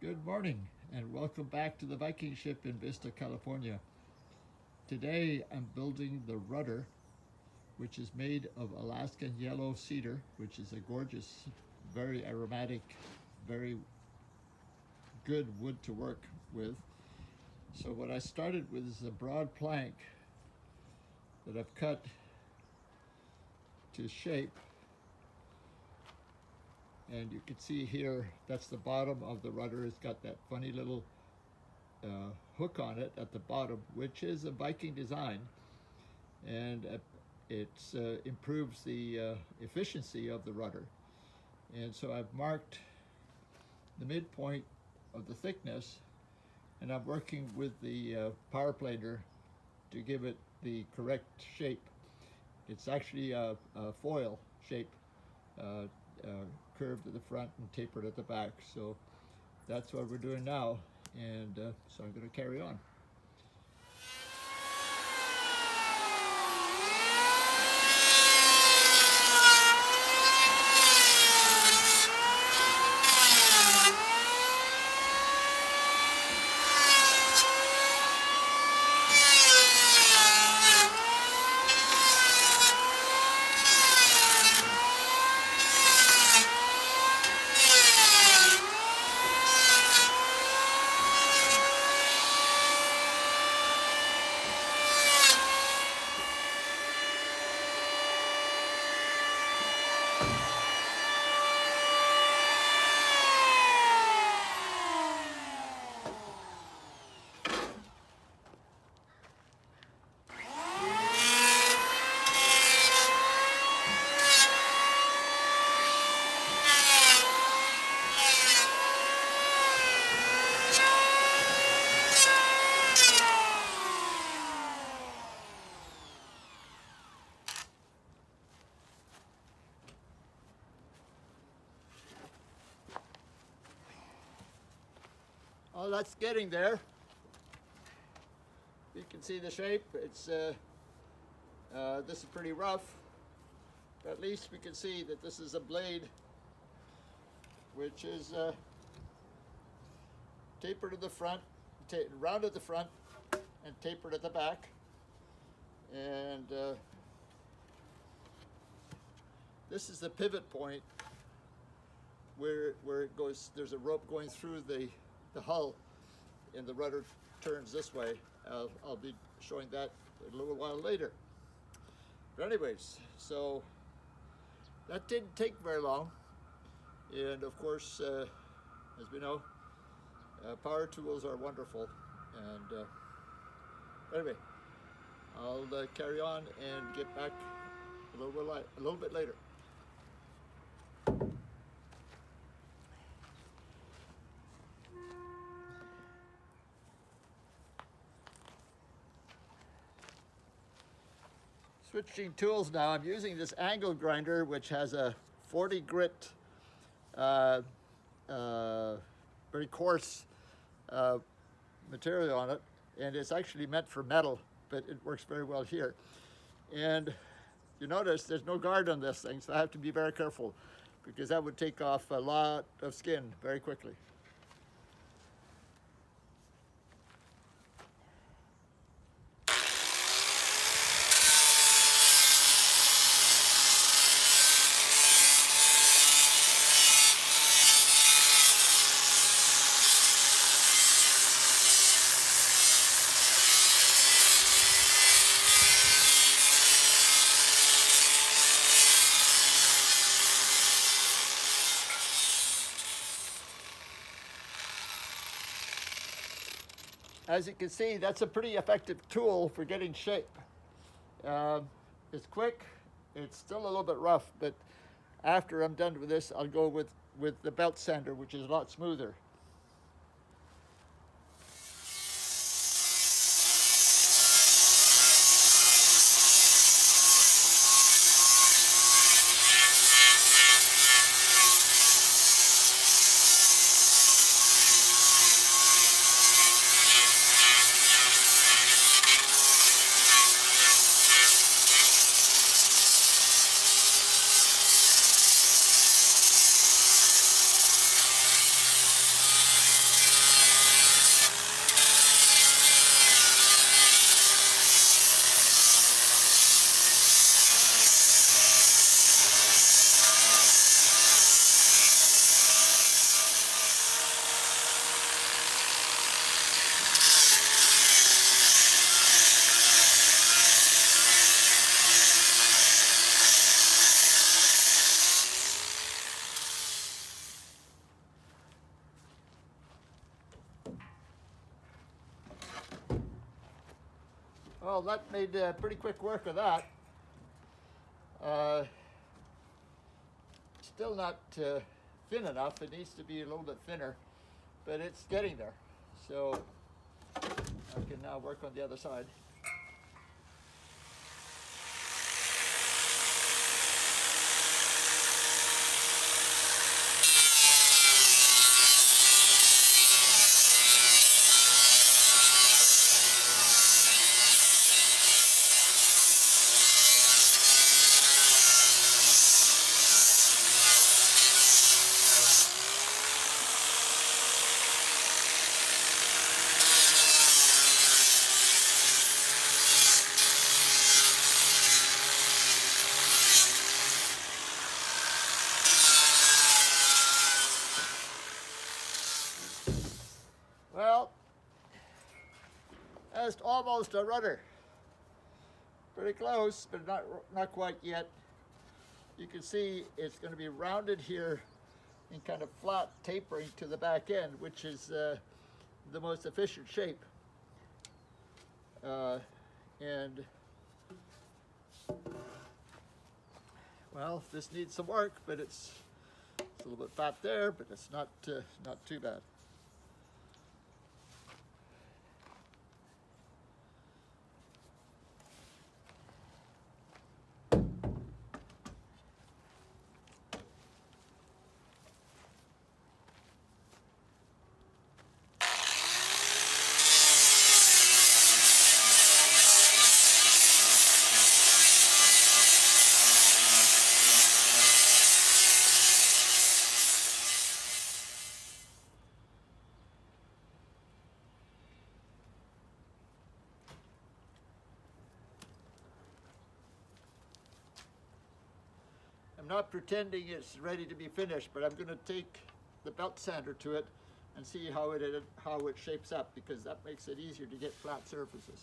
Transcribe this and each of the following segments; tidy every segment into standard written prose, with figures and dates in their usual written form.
Good morning and welcome back to the Viking Ship in Vista, California. Today I'm building the rudder, which is made of Alaskan yellow cedar, which is a gorgeous, very aromatic, very good wood to work with. So what I started with is a broad plank that I've cut to shape. And you can see here, that's the bottom of the rudder. It's got that funny little hook on it at the bottom, which is a Viking design. And it improves the efficiency of the rudder. And so I've marked the midpoint of the thickness, and I'm working with the power planer to give it the correct shape. It's actually a foil shape, curved at the front and tapered at the back. So that's what we're doing now, and so I'm going to carry on. Oh, that's getting there. You can see the shape. It's this is pretty rough, but at least we can see that this is a blade which is tapered at the front, round at the front, and tapered at the back. And this is the pivot point where it goes. There's a rope going through the hull, and the rudder turns this way. I'll be showing that a little while later. But anyways, so that didn't take very long. And of course, as we know, power tools are wonderful. And anyway, I'll carry on and get back a little bit later. Switching tools now. I'm using this angle grinder, which has a 40 grit, very coarse material on it, and it's actually meant for metal, but it works very well here. And you notice there's no guard on this thing, so I have to be very careful, because that would take off a lot of skin very quickly. As you can see, that's a pretty effective tool for getting shape. It's quick, it's still a little bit rough, but after I'm done with this, I'll go with the belt sander, which is a lot smoother. Well, that made pretty quick work of that. Still not thin enough. It needs to be a little bit thinner, but it's getting there. So I can now work on the other side. Well, that's almost a rudder. Pretty close, but not quite yet. You can see it's going to be rounded here and kind of flat tapering to the back end, which is the most efficient shape. And well, this needs some work, but it's a little bit fat there, but it's not too bad. I'm not pretending it's ready to be finished, but I'm going to take the belt sander to it and see how it shapes up, because that makes it easier to get flat surfaces.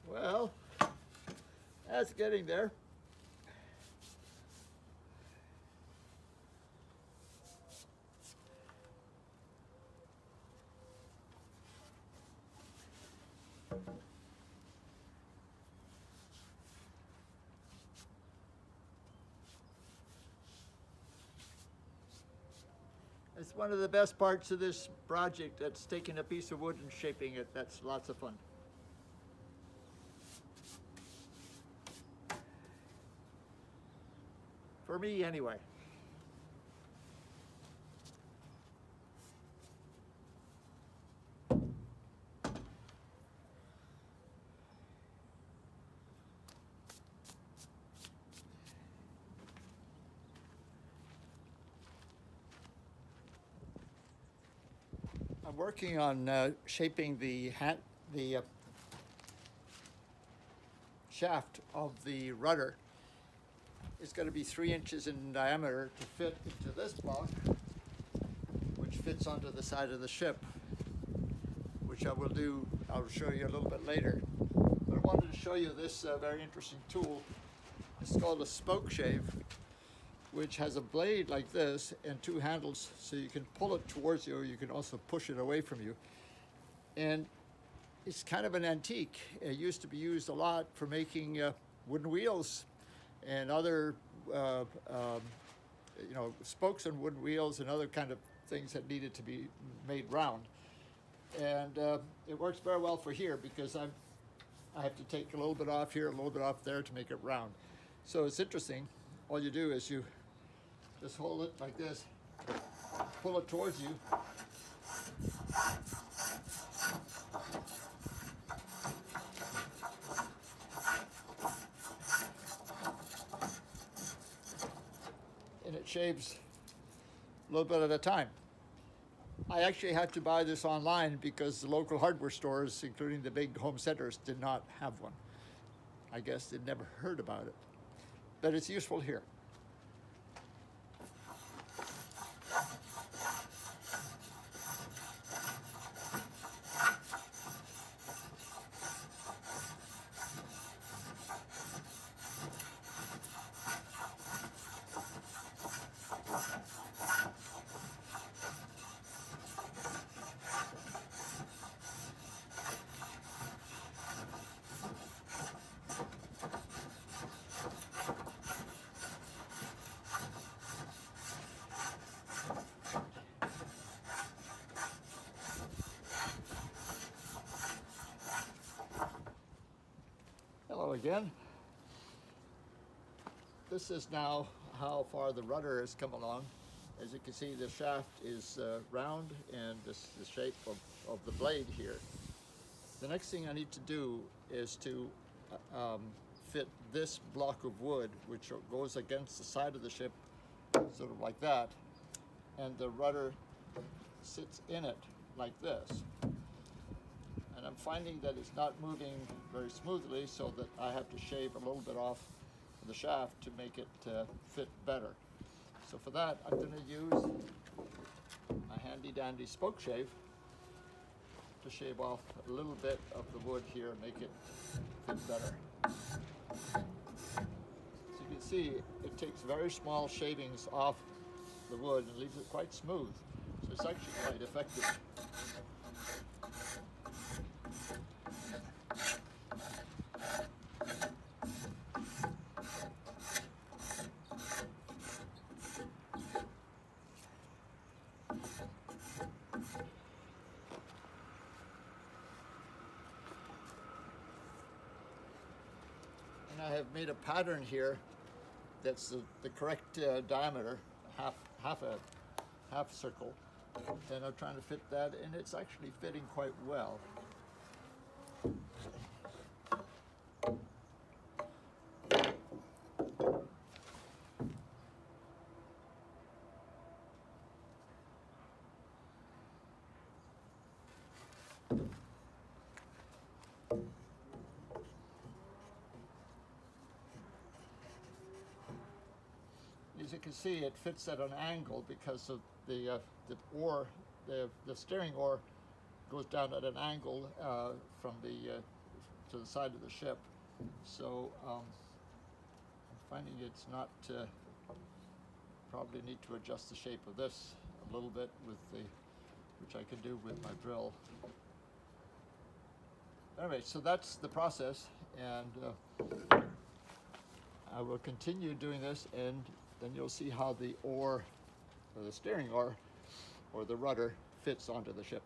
Well, that's getting there. It's one of the best parts of this project. That's taking a piece of wood and shaping it. That's lots of fun. For me, anyway. I'm working on shaping the shaft of the rudder. It's going to be 3 inches in diameter to fit into this block, which fits onto the side of the ship, which I'll show you a little bit later. But I wanted to show you this very interesting tool. It's called a spoke shave, which has a blade like this and 2 handles, so you can pull it towards you, or you can also push it away from you. And it's kind of an antique. It used to be used a lot for making wooden wheels and other, spokes on wooden wheels and other kind of things that needed to be made round. And it works very well for here because I have to take a little bit off here, a little bit off there to make it round. So it's interesting. All you do is you just hold it like this, pull it towards you, and it shaves a little bit at a time. I actually had to buy this online because the local hardware stores, including the big home centers, did not have one. I guess they'd never heard about it, but it's useful here. Hello again. This is now how far the rudder has come along. As you can see, the shaft is round, and this is the shape of the blade here. The next thing I need to do is to fit this block of wood, which goes against the side of the ship, sort of like that, and the rudder sits in it like this. And I'm finding that it's not moving very smoothly, so that I have to shave a little bit off the shaft to make it fit better. So for that, I'm going to use a handy dandy spoke shave to shave off a little bit of the wood here and make it fit better. So you can see it takes very small shavings off the wood and leaves it quite smooth. So it's actually quite effective. And I have made a pattern here that's the correct diameter, half circle, and I'm trying to fit that, and it's actually fitting quite well. As you can see, it fits at an angle because of the steering oar goes down at an angle from to the side of the ship. So I'm finding it's not probably need to adjust the shape of this a little bit which I can do with my drill. Anyway, so that's the process, and I will continue doing this, and then you'll see how the oar, or the steering oar, or the rudder fits onto the ship.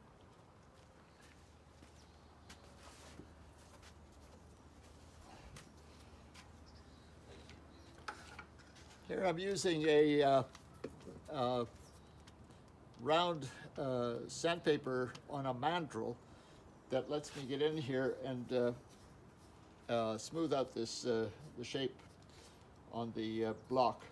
Here I'm using a round sandpaper on a mandrel that lets me get in here and smooth out this the shape on the block.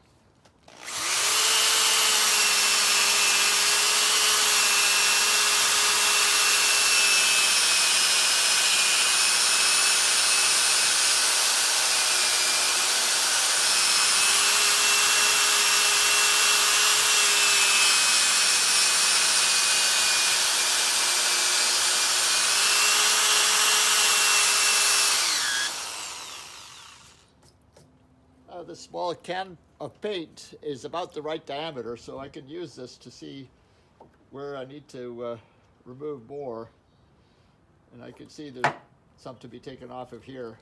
this small can of paint is about the right diameter, so I can use this to see where I need to remove more. And I can see there's some to be taken off of here.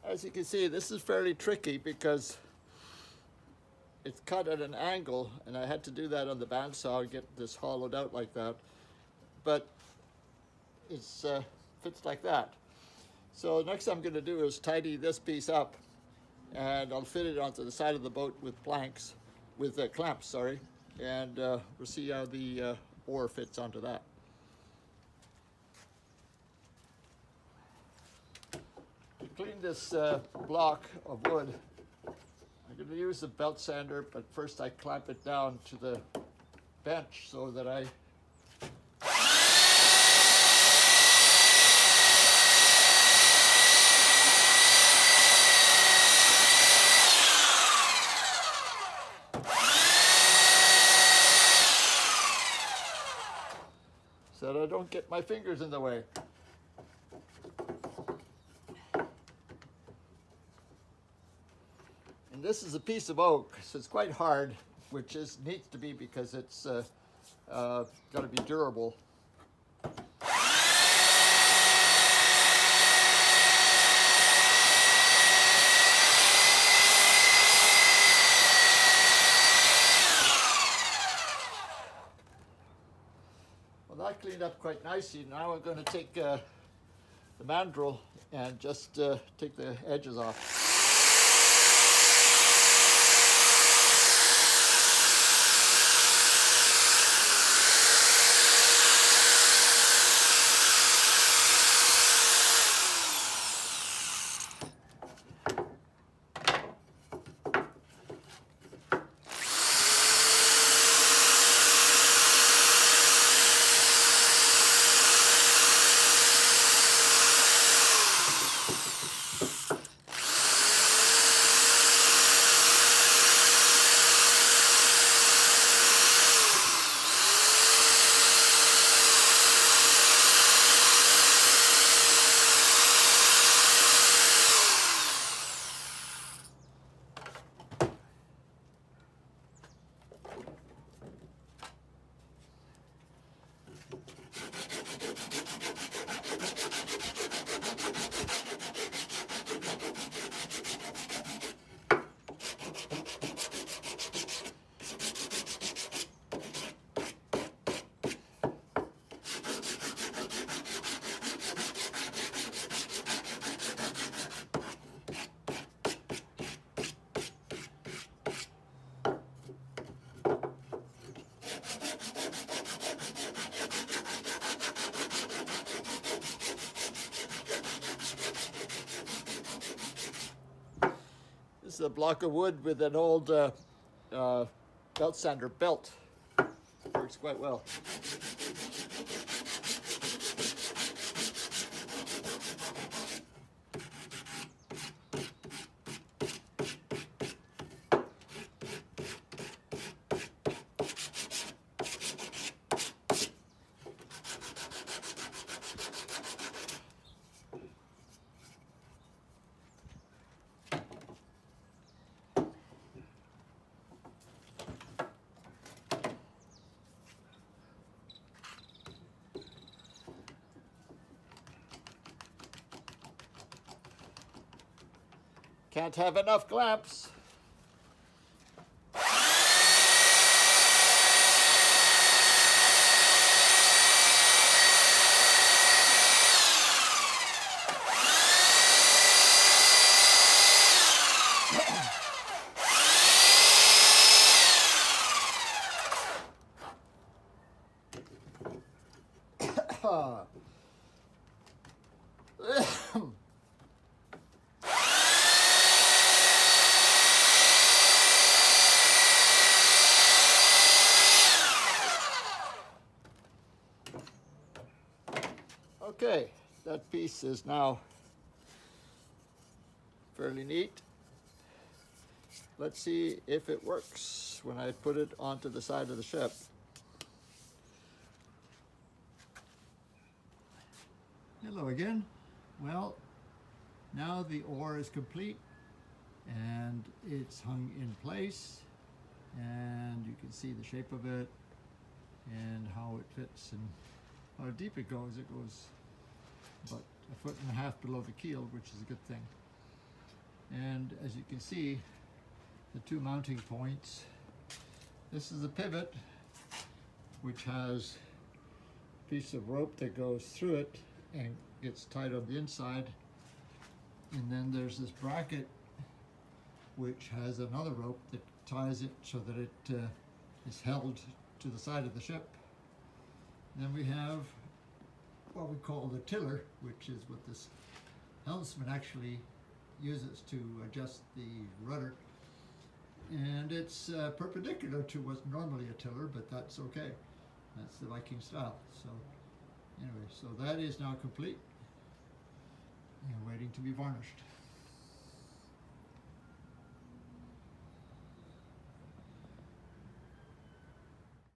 As you can see, this is fairly tricky because it's cut at an angle, and I had to do that on the bandsaw and get this hollowed out like that. But it fits like that. So next I'm going to do is tidy this piece up, and I'll fit it onto the side of the boat with planks, with clamps, sorry, and we'll see how the oar fits onto that. To clean this block of wood, I'm going to use the belt sander, but first I clamp it down to the bench so that I don't get my fingers in the way. And this is a piece of oak, so it's quite hard, which needs to be because it's got to be durable. Well, that cleaned up quite nicely. Now I'm going to take the mandrel and just take the edges off. This is a block of wood with an old belt sander belt. Works quite well. Can't have enough clamps. Hurrah! Okay, that piece is now fairly neat. Let's see if it works when I put it onto the side of the ship. Hello again. Well, now the oar is complete and it's hung in place, and you can see the shape of it and how it fits and how deep it goes. It goes about 1.5 feet below the keel, which is a good thing. And as you can see, the two mounting points. This is the pivot, which has a piece of rope that goes through it and gets tied on the inside. And then there's this bracket, which has another rope that ties it so that it is held to the side of the ship. Then we have what we call the tiller, which is what this helmsman actually uses to adjust the rudder. And it's perpendicular to what's normally a tiller, but that's okay. That's the Viking style. So anyway, so that is now complete and waiting to be varnished.